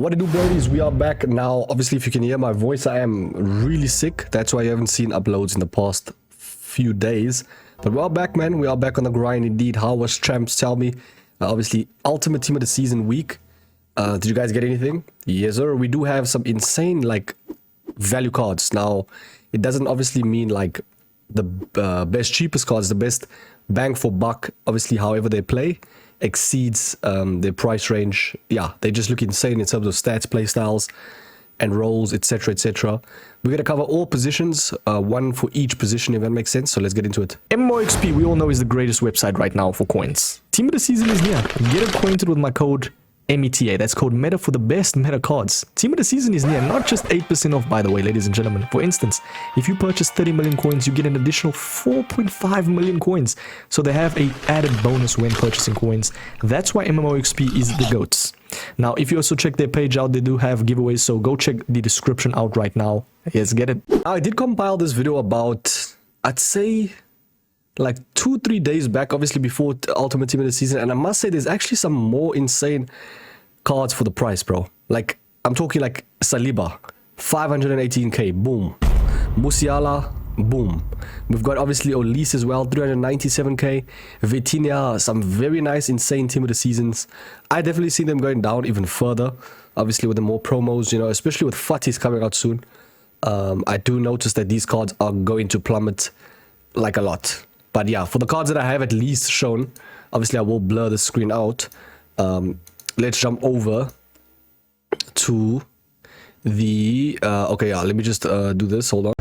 What to do, Brodies? We are back now. Obviously, if you can hear my voice, I am really sick. That's why you haven't seen uploads in the past few days. But we are back, man. We are back on the grind indeed. How was champs? Tell me. Obviously, ultimate team of the season week. Did you guys get anything? Yes, sir. We do have some insane like value cards. Now, it doesn't obviously mean like the best cheapest cards, the best bang for buck. Obviously, however they play exceeds their price range. Yeah, they just look insane in terms of stats, play styles, and roles, etc, etc. We're going to cover all positions, one for each position, if that makes sense. So let's get into it. MMOXP, we all know, is the greatest website right now for coins. Team of the season is near. Get acquainted with my code META. That's code META for the best meta cards. Team of the season is near. Not just 8% off, by the way, ladies and gentlemen. For instance, if you purchase 30 million coins, you get an additional 4.5 million coins. So they have a added bonus when purchasing coins. That's why MMOXP is the GOATs. Now, if you also check their page out, they do have giveaways. So go check the description out right now. Yes, get it. I did compile this video about, I'd say, like 2-3 days back, obviously before Ultimate Team of the Season, and I must say there's actually some more insane cards for the price, bro. Like, I'm talking like Saliba, 518k, boom. Musiala, boom. We've got obviously Olise as well, 397k. Vitinha, some very nice, insane Team of the Seasons. I definitely see them going down even further, obviously with the more promos, you know, especially with Fatih's coming out soon. I do notice that these cards are going to plummet like a lot. But yeah, for the cards that I have at least shown, obviously I will blur the screen out. Let's jump over to the... okay, yeah, let me just do this. Hold on.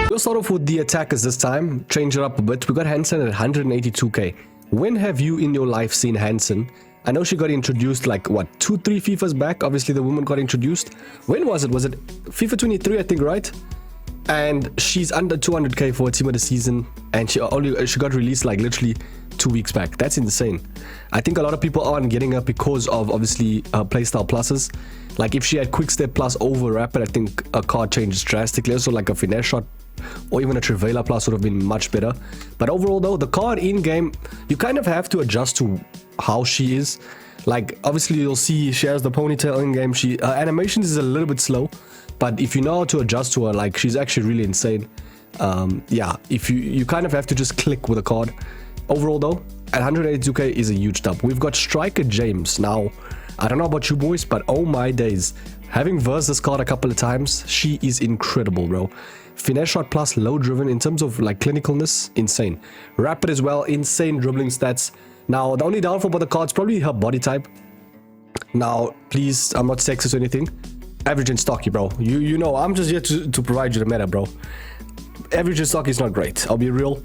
We'll start off with the attackers this time. Change it up a bit. We got Hansen at 182k. When have you in your life seen Hansen? I know she got introduced like, what, 2-3 FIFAs back? Obviously, the woman got introduced. When was it? Was it FIFA 23, I think, right? And she's under 200k for a Team of the Season. And she got released like literally 2 weeks back. That's insane. I think a lot of people aren't getting her because of, obviously, her playstyle pluses. Like, if she had Quick Step Plus over Rapid, I think a card changes drastically. Also, like a Finesse Shot or even a Trivela Plus would have been much better. But overall, though, the card in-game, you kind of have to adjust to how she is. Like, obviously you'll see she has the ponytail in game. Her animations is a little bit slow, but if you know how to adjust to her, like, she's actually really insane. Yeah, if you kind of have to just click with a card. Overall though, at 182k is a huge dub. We've got Striker James. Now, I don't know about you boys, but oh my days, having versed this card a couple of times, she is incredible, bro. Finesse Shot plus low driven in terms of like clinicalness, insane. Rapid as well, insane dribbling stats. Now, the only downfall about the card is probably her body type. Now, please, I'm not sexist or anything. Average and stocky, bro. You know, I'm just here to provide you the meta, bro. Average and stocky is not great. I'll be real.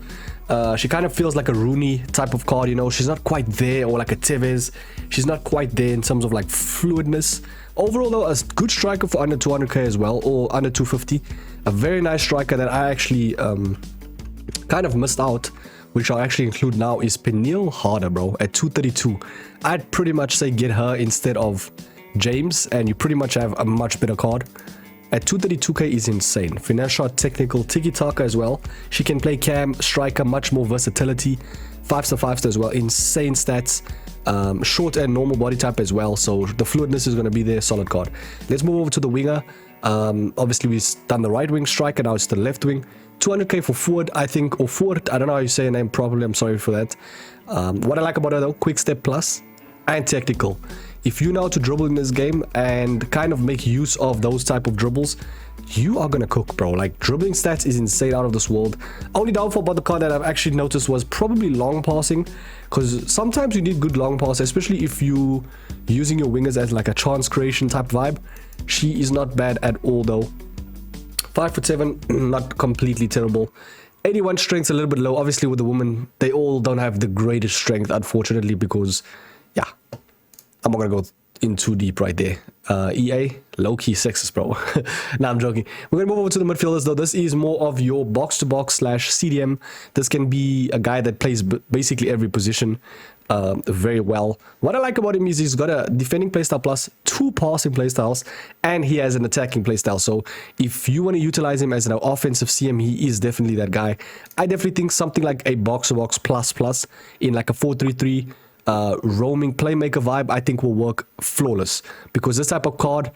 She kind of feels like a Rooney type of card, you know. She's not quite there, or like a Tevez. She's not quite there in terms of like fluidness. Overall, though, a good striker for under 200k as well, or under 250. A very nice striker that I actually kind of missed out, which I'll actually include now, is Peniel Harder, bro, at 232. I'd pretty much say get her instead of James, and you pretty much have a much better card. At 232k is insane. Finesse Shot, technical, tiki-taka as well. She can play cam, striker, much more versatility. 5-star, 5-star as well. Insane stats. Short and normal body type as well. So the fluidness is going to be there. Solid card. Let's move over to the winger. Obviously, we've done the right wing striker. Now it's the left wing. 200k for forward, I think, or forward. I don't know how you say your name properly. I'm sorry for that. What I like about her though, quick step plus and technical. If you know how to dribble in this game and kind of make use of those type of dribbles, you are gonna cook, bro. Like, dribbling stats is insane, out of this world. Only downfall about the card that I've actually noticed was probably long passing, because sometimes you need good long pass, especially if you using your wingers as like a chance creation type vibe. She is not bad at all though. 5'7", not completely terrible. 81 strength's a little bit low. Obviously with the woman, they all don't have the greatest strength, unfortunately, because yeah, I'm not gonna go in too deep right there. EA, low-key sexist, bro. Nah, I'm joking. We're gonna move over to the midfielders though. This is more of your box-to-box / CDM. This can be a guy that plays basically every position very well. What I like about him is he's got a defending playstyle plus 2 passing playstyles, and he has an attacking playstyle. So if you want to utilize him as an offensive CM, he is definitely that guy. I definitely think something like a box-to-box plus in like a 4-3-3 roaming playmaker vibe, I think will work flawless. Because this type of card,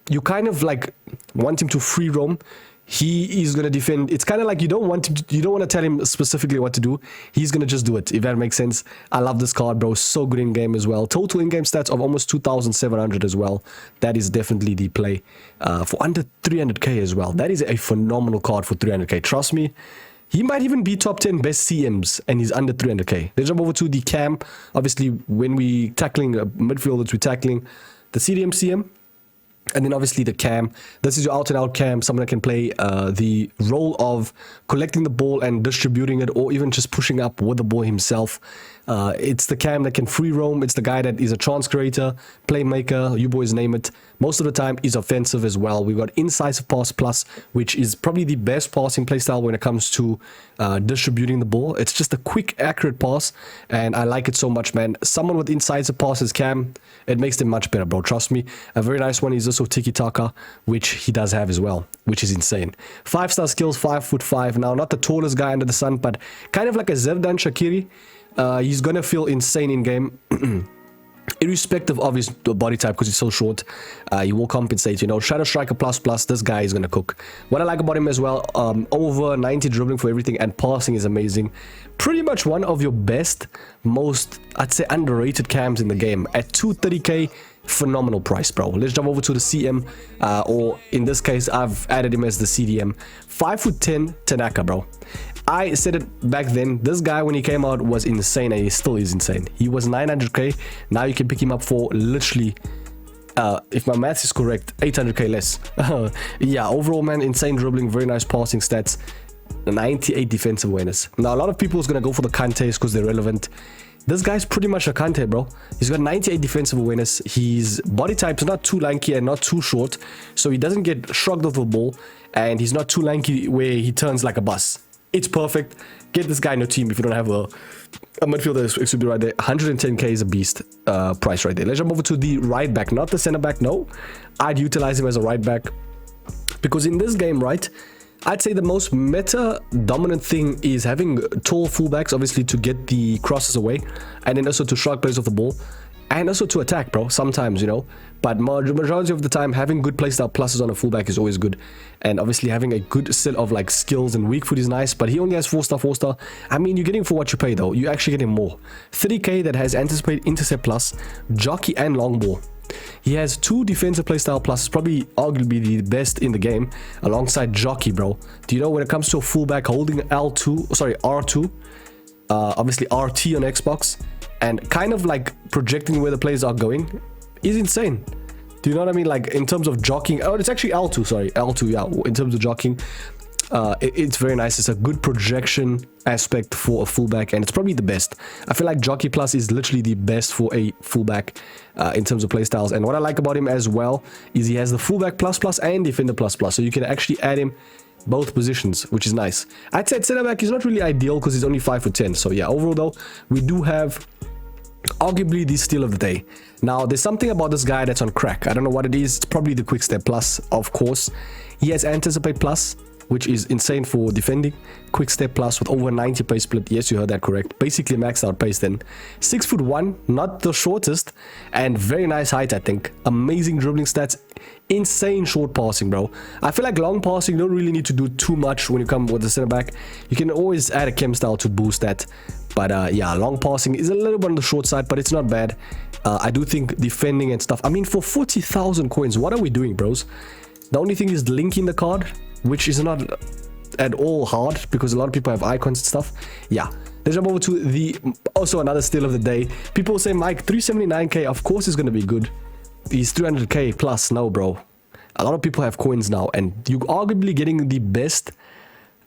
you kind of like want him to free roam. He is going to defend. It's kind of like you don't want to tell him specifically what to do. He's going to just do it, if that makes sense. I love this card, bro. So good in game as well. Total in-game stats of almost 2,700 as well. That is definitely the play for under 300k as well. That is a phenomenal card for 300k. Trust me. He might even be top 10 best CMs, and he's under 300k. Let's jump over to the cam. Obviously, when we tackling midfielders, we're tackling the CM. And then obviously the cam. This is your out-and-out cam. Someone that can play the role of collecting the ball and distributing it, or even just pushing up with the ball himself. It's the cam that can free roam. It's the guy that is a chance creator, playmaker, you boys name it. Most of the time is offensive as well. We've got incisive pass plus, which is probably the best passing playstyle when it comes to distributing the ball. It's just a quick, accurate pass, and I like it so much, man. Someone with incisive passes, cam, it makes them much better, bro. Trust me. A very nice one is also tiki-taka, which he does have as well, which is insane. 5-star skills, 5'5". Now, not the tallest guy under the sun, but kind of like a Zevdan Shaqiri. He's gonna feel insane in game. Irrespective of his body type, because he's so short, he will compensate. You know, Shadow Striker plus, this guy is gonna cook. What I like about him as well, over 90 dribbling for everything, and passing is amazing. Pretty much one of your best, most, I'd say, underrated cams in the game. At 230k, phenomenal price, bro. Let's jump over to the CM, or in this case, I've added him as the CDM. 5'10" Tanaka, bro. I said it back then, this guy when he came out was insane, and he still is insane. He was 900k, now you can pick him up for literally, if my maths is correct, 800k less. Yeah, overall, man, insane dribbling, very nice passing stats, 98 defensive awareness. Now, a lot of people is going to go for the Kantes because they're relevant. This guy's pretty much a Kante, bro. He's got 98 defensive awareness. His body type's not too lanky and not too short, so he doesn't get shrugged off the ball, and he's not too lanky where he turns like a bus. It's perfect. Get this guy in your team if you don't have a midfielder. It should be right there. 110k is a beast price right there. Let's jump over to the right back, not the center back. No, I'd utilize him as a right back, because in this game, right, I'd say the most meta dominant thing is having tall fullbacks, obviously, to get the crosses away, and then also to shrug players off the ball, and also to attack, bro, sometimes, you know. But majority of the time, having good playstyle pluses on a fullback is always good. And obviously having a good set of like skills and weak foot is nice, but he only has 4-star. I mean, you're getting for what you pay though. You're actually getting more. 30k that has anticipate, intercept plus, jockey, and long ball. He has 2 defensive playstyle pluses, probably arguably the best in the game, alongside jockey, bro. Do you know when it comes to a fullback holding R2, obviously RT on Xbox, and kind of like projecting where the players are going is insane. Do you know what I mean? Like in terms of jockeying, oh, it's actually L2, sorry, L2, yeah. In terms of jockeying, it's very nice. It's a good projection aspect for a fullback, and it's probably the best. I feel like jockey plus is literally the best for a fullback in terms of playstyles. And what I like about him as well is he has the fullback plus and defender plus, so you can actually add him both positions, which is nice. I'd say center back is not really ideal because he's only 5'10". So yeah, overall though, we do have arguably the steal of the day. Now, there's something about this guy that's on crack. I don't know what it is. It's probably the quick step plus, of course. He has anticipate plus, which is insane for defending. Quick step plus with over 90 pace split. Yes, you heard that correct. Basically maxed out pace then. 6'1", not the shortest, and very nice height, I think. Amazing dribbling stats. Insane short passing, bro. I feel like long passing, you don't really need to do too much when you come with the center back. You can always add a chem style to boost that. But yeah, long passing is a little bit on the short side, but it's not bad. I do think defending and stuff. I mean, for 40,000 coins, what are we doing, bros? The only thing is linking the card, which is not at all hard because a lot of people have icons and stuff. Yeah. Let's jump over to the also another steal of the day. People say, Mike, 379k, of course is going to be good. He's 300k plus. No, bro. A lot of people have coins now, and you're arguably getting the best,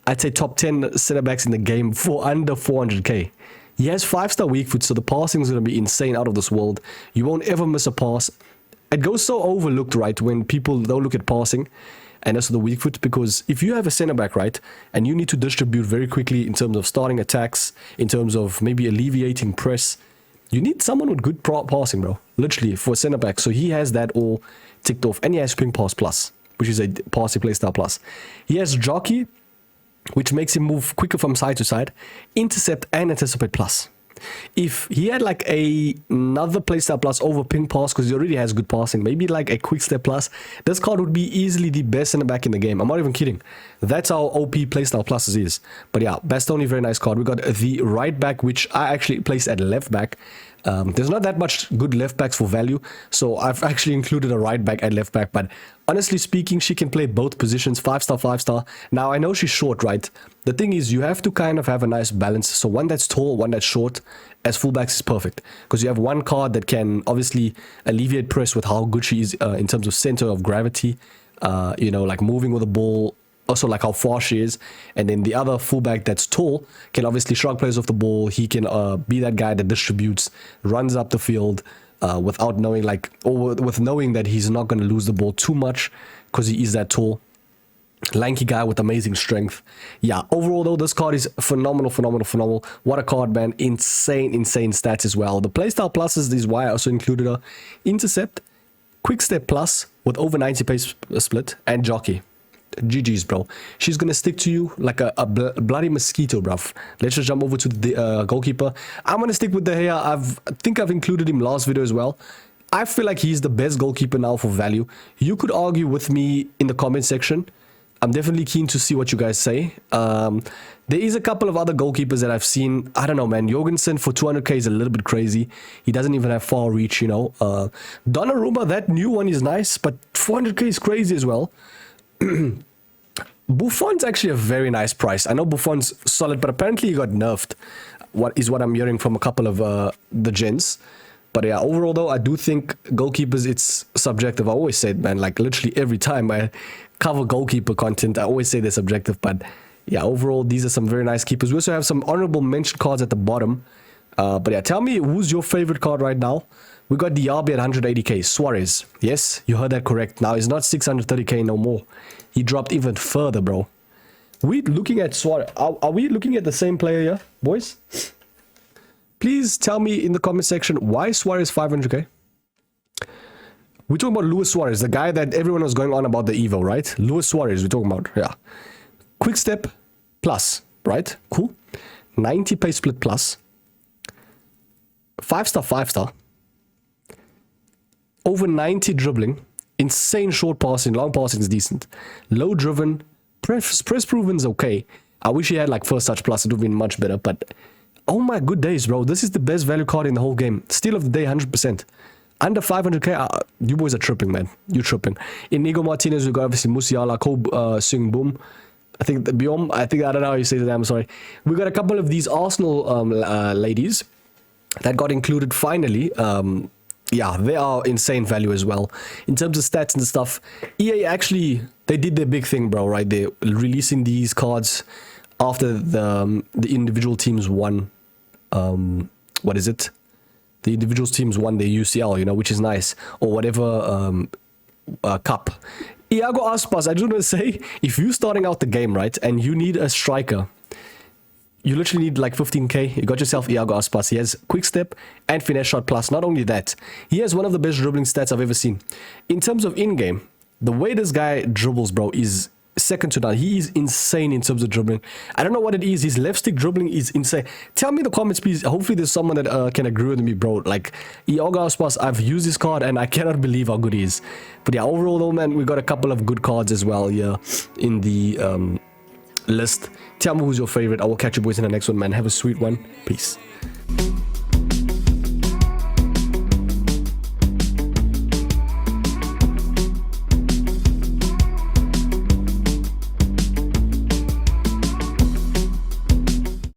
I'd say, top 10 center backs in the game for under 400k. He has 5-star weak foot, so the passing is going to be insane, out of this world. You won't ever miss a pass. It goes so overlooked, right, when people don't look at passing and also the weak foot, because if you have a center back, right, and you need to distribute very quickly in terms of starting attacks, in terms of maybe alleviating press, you need someone with good passing, bro, literally, for a center back. So he has that all ticked off, and he has spring pass plus, which is a passing playstyle plus. He has jockey, which makes him move quicker from side to side, intercept, and anticipate plus. if he had like another playstyle plus over ping pass, because he already has good passing, maybe like a quick step plus, this card would be easily the best center back in the game. I'm not even kidding. That's how OP playstyle pluses is. But yeah, Bastoni, very nice card. We got the right back, which I actually placed at left back. There's not that much good left backs for value, so I've actually included a right back at left back. But honestly speaking, she can play both positions, 5-star, 5-star. Now, I know she's short, right? The thing is, you have to kind of have a nice balance. So one that's tall, one that's short, as fullbacks is perfect. Because you have one card that can obviously alleviate press with how good she is in terms of center of gravity, you know, like moving with the ball, also like how far she is. And then the other fullback that's tall can obviously shrug players off the ball. He can be that guy that distributes, runs up the field without knowing, like, or with knowing that he's not going to lose the ball too much because he is that tall. Lanky guy with amazing strength. Yeah, overall though, this card is phenomenal. What a card, man. Insane stats as well. The playstyle pluses is why I also included her. Intercept, quick step plus with over 90 pace split, and jockey. GG's, bro. She's gonna stick to you like a bloody mosquito, bruv. Let's just jump over to the goalkeeper. I'm gonna stick with the hair. I think I've included him last video as well. I feel like he's the best goalkeeper now for value. You could argue with me in the comment section. I'm definitely keen to see what you guys say. There is a couple of other goalkeepers that I've seen. I don't know, man. Jorgensen for 200k is a little bit crazy. He doesn't even have far reach, you know. Donnarumma, that new one is nice, but 400k is crazy as well. Buffon's actually a very nice price. I know Buffon's solid, but apparently he got nerfed. What I'm hearing from a couple of the gents. But yeah, overall though, I do think goalkeepers, it's subjective. I always say it, man. Like literally every time I cover goalkeeper content, I always say they're subjective. But yeah, overall, these are some very nice keepers. We also have some honorable mention cards at the bottom. But yeah, tell me who's your favorite card right now. We got Diaby at 180k. Suarez. Yes, you heard that correct. Now he's not 630k no more. He dropped even further, bro. We looking at Suarez. Are we looking at the same player here, boys? Please tell me in the comment section why Suarez 500k. We're talking about Luis Suarez, the guy that everyone was going on about the Evo, right? Luis Suarez, we're talking about, yeah. Quick step plus, right? Cool. 90 pace split plus. 5-star, 5-star. Over 90 dribbling. Insane short passing. Long passing is decent. Low driven. Press proven is okay. I wish he had like first touch plus. It would have been much better. But oh my good days, bro. This is the best value card in the whole game. Steal of the day, 100%. Under 500k, you boys are tripping, man. You're tripping. Inigo Martinez, we've got obviously Musiala, Ko Sing Boom. I think the Biom, I don't know how you say that, I'm sorry. We got a couple of these Arsenal ladies that got included finally. Yeah, they are insane value as well. In terms of stats and stuff, EA actually, they did their big thing, bro, right? They're releasing these cards after the individual teams won. What is it? The individual teams won their UCL, you know, which is nice. Or whatever cup. Iago Aspas, I just want to say, if you're starting out the game, right, and you need a striker, you literally need like 15k. You got yourself Iago Aspas. He has quick step and finesse shot plus. Not only that, he has one of the best dribbling stats I've ever seen. In terms of in-game, the way this guy dribbles, bro, is second to none. He is insane in terms of dribbling. I don't know what it is. His left stick dribbling is insane. Tell me in the comments, please. Hopefully there's someone that can agree with me, bro. Like, Iago Aspas, I've used this card and I cannot believe how good he is. But yeah, overall though, man, we got a couple of good cards as well here in the list. Tell me who's your favorite. I will catch you boys in the next one, man. Have a sweet one. Peace.